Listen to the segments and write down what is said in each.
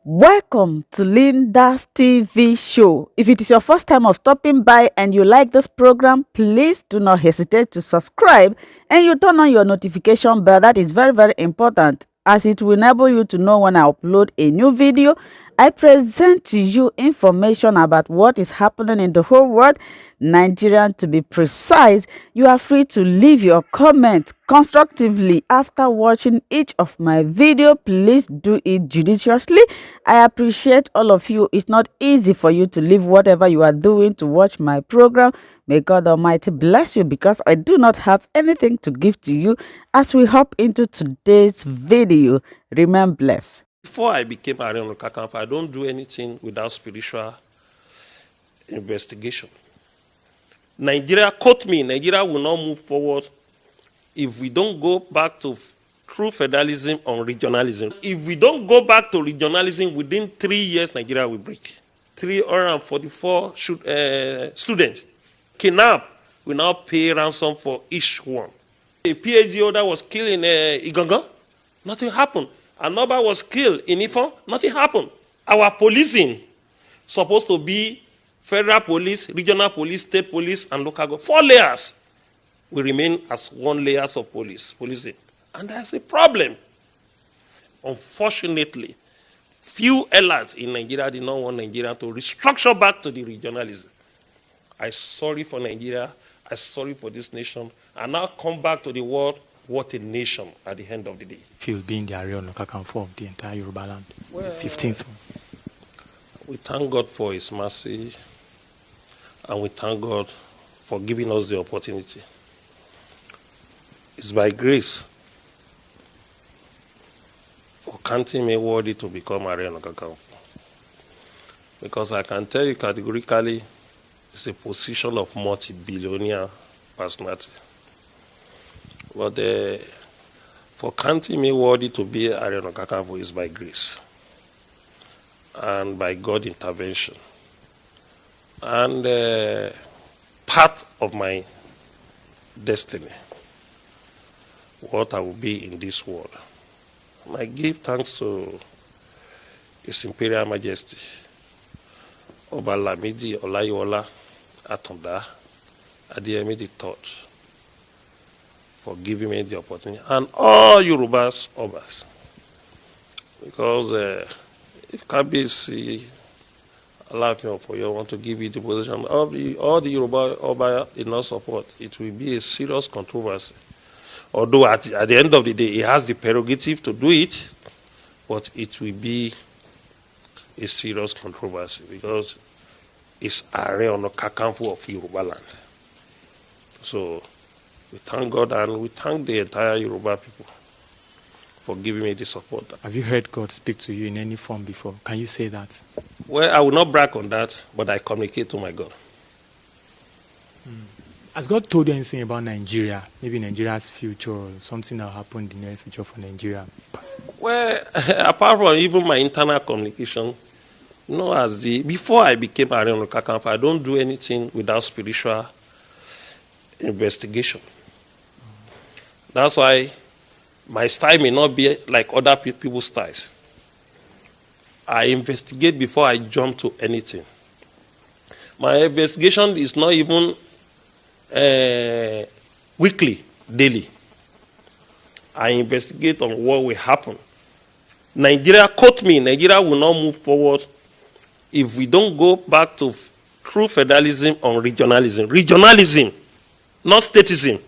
Welcome to Linda's TV show. If it is your first time of stopping by and you like this program, please do not hesitate to subscribe and you turn on your notification bell. That is very, very important as it will enable you to know when I upload a new video. I present to you information about what is happening in the whole world, Nigerian to be precise. You are free to leave your comment constructively after watching each of my video. Please do it judiciously. I appreciate all of you. It's not easy for you to leave whatever you are doing to watch my program. May God Almighty bless you because I do not have anything to give to you as we hop into today's video. Remain blessed. Before I became ASOROCK, I don't do anything without spiritual investigation. Nigeria, quote me, Nigeria will not move forward if we don't go back to true federalism or regionalism. If we don't go back to regionalism within 3 years, Nigeria will break. 344 students kidnapped will now pay ransom for each one. A PhD holder was killed in Igangan, nothing happened. Another was killed in Ifon, nothing happened. Our policing supposed to be federal police, regional police, state police, and local government. 4 layers will remain as 1 layer of policing. And that's a problem. Unfortunately, few elites in Nigeria did not want Nigeria to restructure back to the regionalism. I'm sorry for Nigeria. I'm sorry for this nation. And now come back to the world. What a nation at the end of the day. Feel being the ASOROCK of the entire Yoruba land. Well, 15th. We thank God for His mercy, and we thank God for giving us the opportunity. It's by grace for counting me worthy to become ASOROCK. Because I can tell you categorically, it's a position of multi-billionaire personality. But for counting me worthy to be ASOROCK is by grace and by God's intervention. And part of my destiny, what I will be in this world. And I give thanks to His Imperial Majesty, Oba Lamidi Olayiwola Atunda Adeyemi III, for giving me the opportunity, and all Yorubas, Obas. Because if Kabisi, Alaafin for you want to give you the position, all the Yoruba Oba did not support, it will be a serious controversy. Although at the end of the day, he has the prerogative to do it, but it will be a serious controversy because it's ASOROCK of Yoruba land. So we thank God and we thank the entire Yoruba people for giving me the support. Have you heard God speak to you in any form before? Can you say that? Well, I will not brag on that, but I communicate to my God. Has God told you anything about Nigeria? Maybe Nigeria's future or something that will happen in the near future for Nigeria? Well, apart from even my internal communication, before I became ASOROCK, I don't do anything without spiritual investigation. That's why my style may not be like other people's styles. I investigate before I jump to anything. My investigation is not even weekly, daily. I investigate on what will happen. Nigeria, quote me, Nigeria will not move forward if we don't go back to true federalism or regionalism. Regionalism, not statism.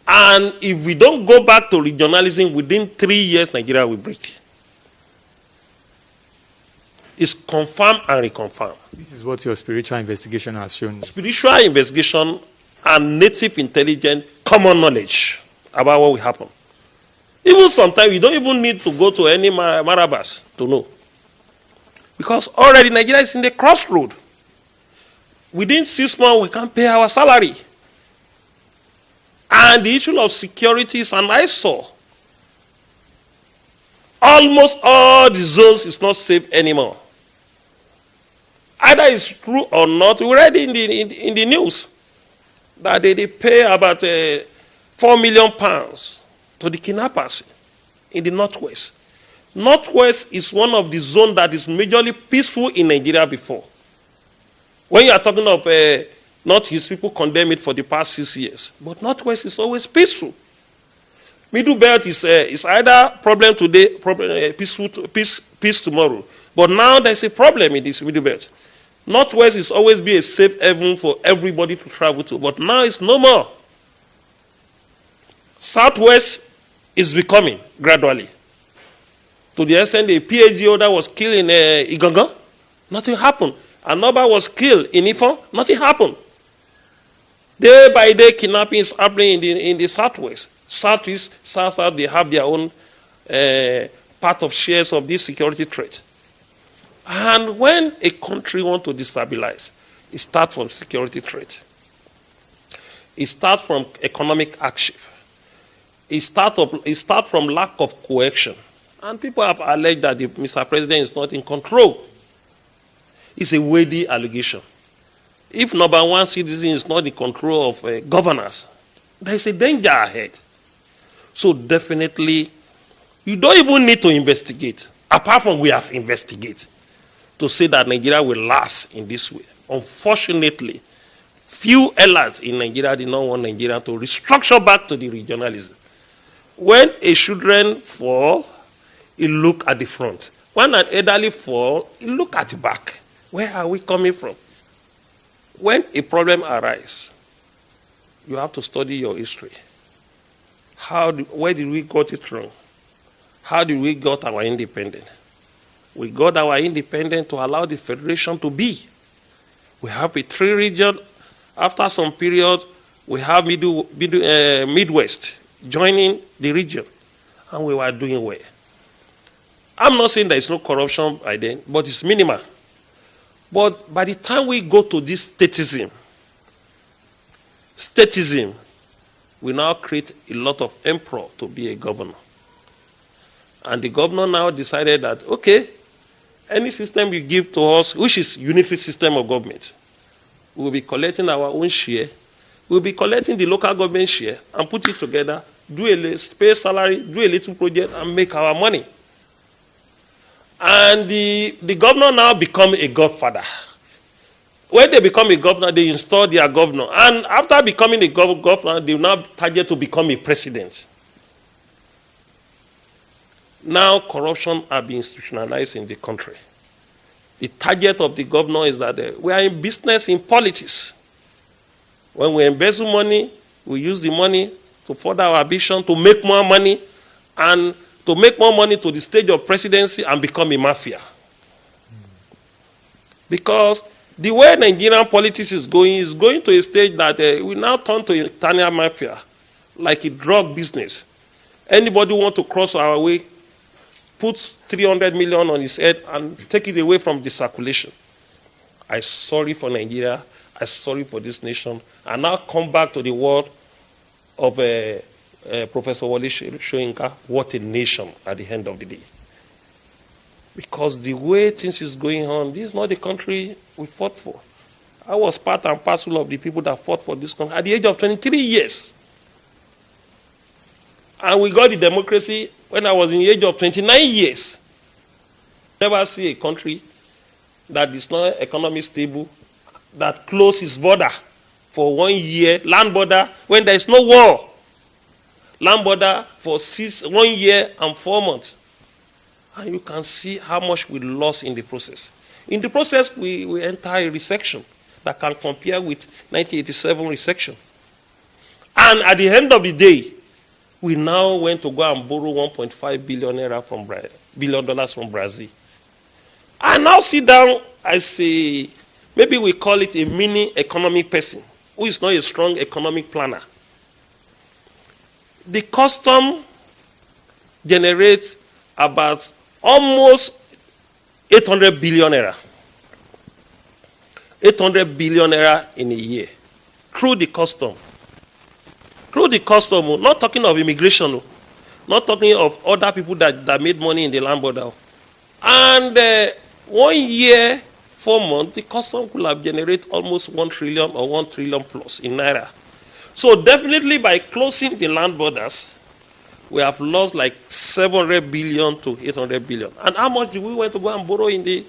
And if we don't go back to regionalism within 3 years, Nigeria will break. It's confirmed and reconfirmed. This is what your spiritual investigation has shown. Spiritual investigation and native intelligence, common knowledge about what will happen. Even sometimes you don't even need to go to any marabas to know. Because already Nigeria is in the crossroad. Within 6 months, we can't pay our salary. And the issue of security is an eyesore. Almost all the zones is not safe anymore. Either it's true or not, we read in the news that they pay about £4 million to the kidnappers in the Northwest. Northwest is one of the zones that is majorly peaceful in Nigeria before. When you are talking of Northeast, people condemn it for the past 6 years. But Northwest is always peaceful. Middle Belt is either problem today, peace tomorrow. But now there's a problem in this Middle Belt. Northwest is always be a safe haven for everybody to travel to. But now it's no more. Southwest is becoming gradually. To the extent a PhD holder was killed in Igangan, nothing happened. Another was killed in Ifon, nothing happened. Day by day, kidnapping is happening in the Southwest. Southeast, South, they have their own part of shares of this security threat. And when a country wants to destabilize, it starts from security threat. It starts from economic action. It starts from lack of cohesion. And people have alleged that the Mr. President is not in control. It's a weighty allegation. If number one citizen is not in control of governance, there is a danger ahead. So definitely, you don't even need to investigate, apart from we have investigated, to say that Nigeria will last in this way. Unfortunately, few elites in Nigeria did not want Nigeria to restructure back to the regionalism. When a children fall, you look at the front. When an elderly fall, you look at the back. Where are we coming from? When a problem arises, you have to study your history. Where did we got it wrong? How did we got our independence? We got our independence to allow the federation to be. We have a 3 region. After some period, we have Midwest joining the region, and we were doing well. I'm not saying there is no corruption by then, but it's minimal. But by the time we go to this statism, we now create a lot of emperor to be a governor. And the governor now decided that, okay, any system you give to us, which is unitary system of government, we'll be collecting our own share, we'll be collecting the local government share and put it together, pay salary, do a little project and make our money. And the governor now become a godfather. When they become a governor, they install their governor. And after becoming a governor, they now target to become a president. Now corruption has been institutionalized in the country. The target of the governor is that we are in business, in politics. When we embezzle money, we use the money to further our ambition, to make more money, and to make more money to the stage of presidency and become a mafia. Because the way Nigerian politics is going to a stage that we now turn to Italian mafia, like a drug business. Anybody who wants to cross our way, puts 300 million on his head and take it away from the circulation. I'm sorry for Nigeria. I'm sorry for this nation. And now come back to the word of Professor Wole Soyinka, what a nation at the end of the day. Because the way things is going on, this is not the country we fought for. I was part and parcel of the people that fought for this country at the age of 23 years. And we got the democracy when I was in the age of 29 years. Never see a country that is not economically stable, that closes its border for 1 year, land border, when there is no war. Land border for 1 year and 4 months. And you can see how much we lost in the process. In the process, we enter a recession that can compare with 1987 recession. And at the end of the day, we now went to go and borrow $1.5 billion from Brazil. I now sit down, I say, maybe we call it a mini economic person who is not a strong economic planner. The custom generates about almost 800 billion naira. 800 billion naira in a year through the custom. Through the custom, not talking of immigration, not talking of other people that made money in the land border. And 1 year, 4 months, the custom could have generated almost 1 trillion or 1 trillion plus in naira. So definitely by closing the land borders, We have lost like 700 billion to 800 billion. And how much did we went to go and borrow in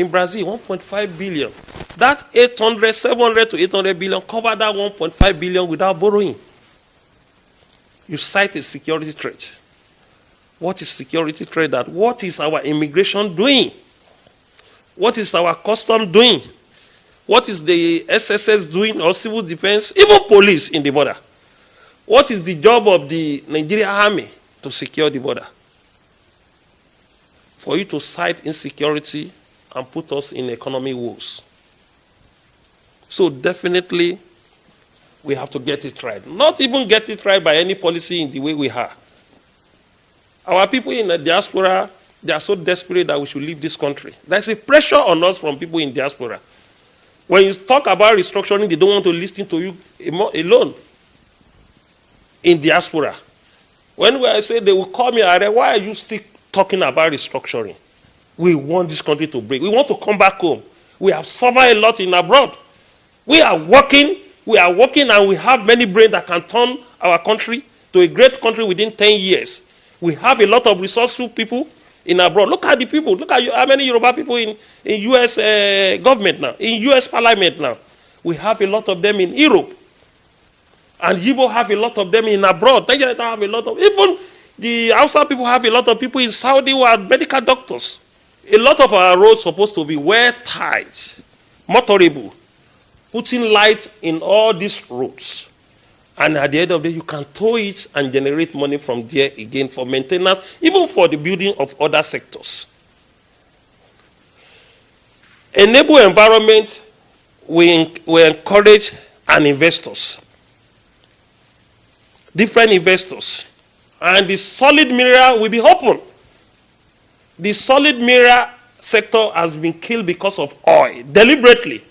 Brazil? 1.5 billion. That 700 to 800 billion covered that 1.5 billion without borrowing. You cite a security threat. What is security threat? That what is our immigration doing? What is our custom doing? What is the SSS doing, or civil defense, even police in the border? What is the job of the Nigerian army to secure the border? For you to cite insecurity and put us in economic woes. So definitely, we have to get it right. Not even get it right by any policy in the way we have. Our people in the diaspora, they are so desperate that we should leave this country. There's a pressure on us from people in diaspora. When you talk about restructuring, they don't want to listen to you alone. In diaspora. When I say they will call me, why are you still talking about restructuring? We want this country to break. We want to come back home. We have suffered a lot in abroad. We are working and we have many brains that can turn our country to a great country within 10 years. We have a lot of resourceful people in abroad. Look at the people. Look at how many Yoruba people in U.S. Government now, in U.S. Parliament now. We have a lot of them in Europe. And Yibo have a lot of them in abroad. Nigeria have a lot of, even the outside people have a lot of people in Saudi who are medical doctors. A lot of our roads supposed to be well tight, motorable, putting light in all these roads. And at the end of the day, you can tow it and generate money from there again for maintenance, even for the building of other sectors. Enable environment, we encourage and investors. Different investors. And the solid mineral will be open. The solid mineral sector has been killed because of oil, deliberately.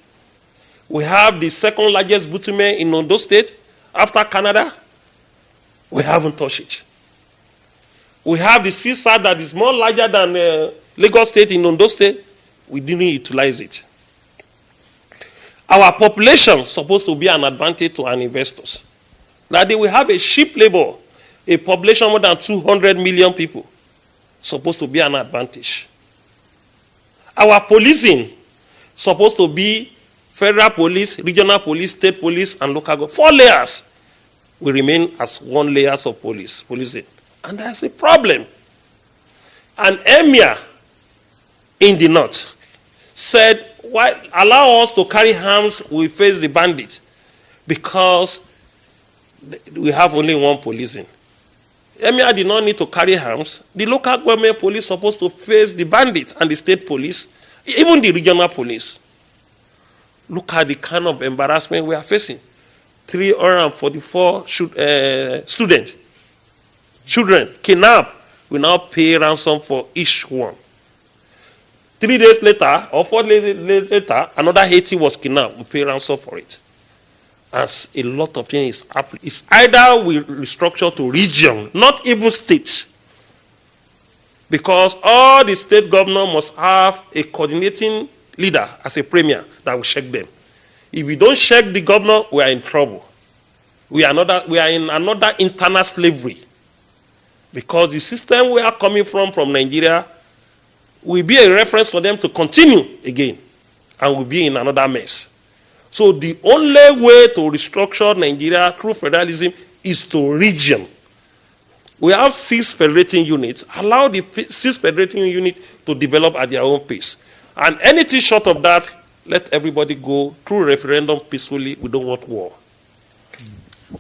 We have the second largest bitumen in Ondo State after Canada. We haven't touched it. We have the seaside that is more larger than Lagos State in Ondo State. We didn't utilize it. Our population is supposed to be an advantage to our investors. That they will have a cheap labor, a population more than 200 million people, supposed to be an advantage. Our policing supposed to be federal police, regional police, state police, and local government. 4 layers will remain as 1 layer of policing. And that's a problem. An emir in the north said, why allow us to carry arms, we face the bandits, because we have only 1 policing. Emir did not need to carry arms. The local government police supposed to face the bandits, and the state police, even the regional police. Look at the kind of embarrassment we are facing. 344 children kidnapped. We now pay ransom for each one. 3 days later, or 4 days later, another 80 was kidnapped. We pay ransom for it. As a lot of things is happening. It's either we restructure to region, not even states. Because all the state governors must have a coordinating leader as a premier that will check them. If we don't check the governor, we are in trouble. We are in another internal slavery. Because the system we are coming from Nigeria, will be a reference for them to continue again. And we'll be in another mess. So the only way to restructure Nigeria through federalism is to region. We have 6 federating units. Allow the 6 federating units to develop at their own pace. And anything short of that, let everybody go through referendum peacefully. We don't want war.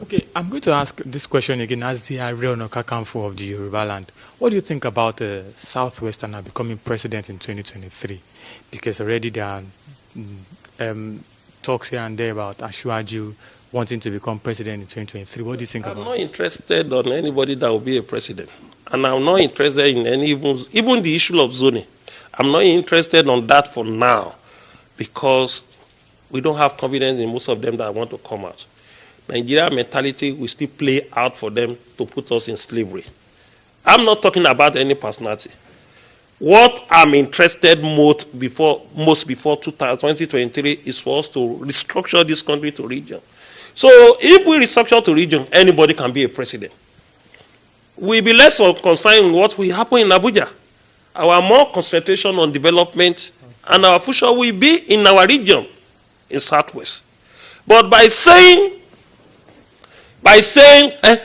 Okay, I'm going to ask this question again as the Ààrẹ Ọ̀nà Kakanfò of the Yoruba land. What do you think about Southwesterner becoming president in 2023? Because already there are talks here and there about Asiwaju wanting to become president in 2023. What do you think about it? I'm not interested on anybody that will be a president. And I'm not interested in any, even the issue of zoning. I'm not interested on that for now because we don't have confidence in most of them that want to come out. Nigeria mentality will still play out for them to put us in slavery. I'm not talking about any personality. What I'm interested most before 2023 is for us to restructure this country to region. So if we restructure to region, anybody can be a president. we'll be less concerned with what will happen in Abuja. Our more concentration on development and our future will be in our region, in Southwest. But by saying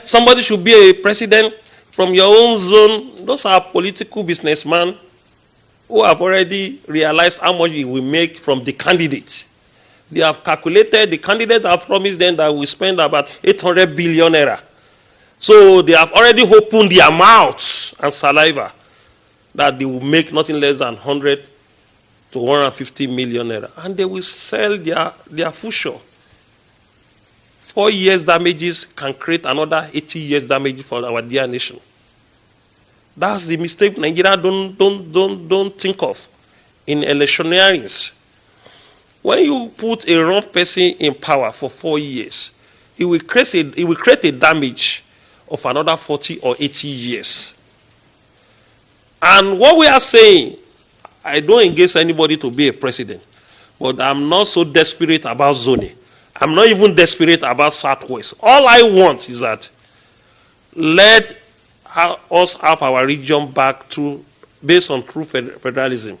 somebody should be a president from your own zone, those are political businessmen who have already realized how much it will make from the candidates. They have calculated, the candidate have promised them that we spend about 800 billion naira. So they have already opened their mouths and saliva that they will make nothing less than 100 to 150 million naira. And they will sell their future. 4 years damages can create another 80 years damage for our dear nation. That's the mistake Nigeria don't think of in electioneerings. When you put a wrong person in power for 4 years, it will create a damage of another 40 or 80 years. And what we are saying, I don't engage anybody to be a president, but I'm not so desperate about zoning. I'm not even desperate about Southwest. All I want is that let us have our region back based on true federalism,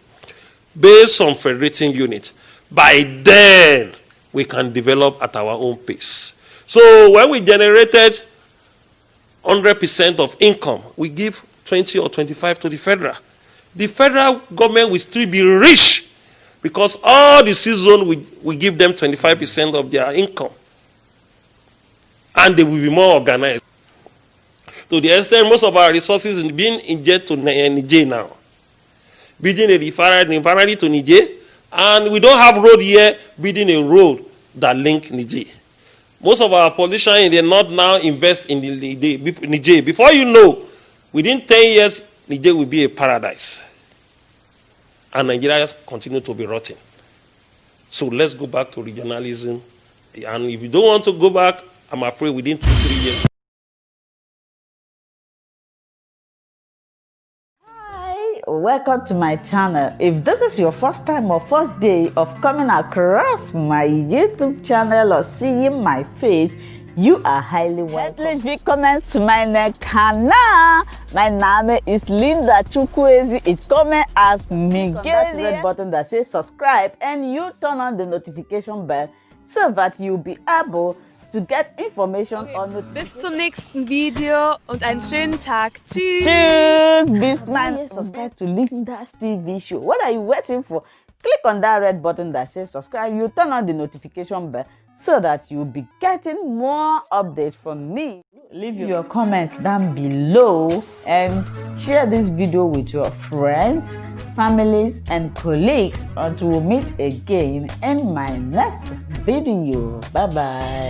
based on federating unit. By then, we can develop at our own pace. So when we generated 100% of income, we give 20 or 25 to the federal. The federal government will still be rich because all the season we give them 25% of their income. And they will be more organized. To the extent most of our resources are being injected to Niger now. Building a refinery to Niger, and we don't have road here, building a road that link Niger. Most of our politicians in the north now invest in Niger. Before you know, within 10 years, Niger will be a paradise. And Nigeria continue to be rotten. So let's go back to regionalism. And if you don't want to go back, I'm afraid within 2-3 years. Welcome to my channel. If this is your first time or first day of coming across my YouTube channel or seeing my face, you are highly welcome. Herzlich willkommen zu meinem Kanal. Mein Name ist Linda Chukwuezi. It comes as Miguel. That red button that says subscribe and you turn on the notification bell so that you'll be able to get information on the. Bis zum nächsten Video und einen schönen Tag. Tschüss. Tschüss. Bis man subscribe to Linda's TV show. What are you waiting for? Click on that red button that says subscribe. You turn on the notification bell so that you'll be getting more updates from me. Leave your comment down below and share this video with your friends, families, and colleagues until we meet again in my next video. Bye bye.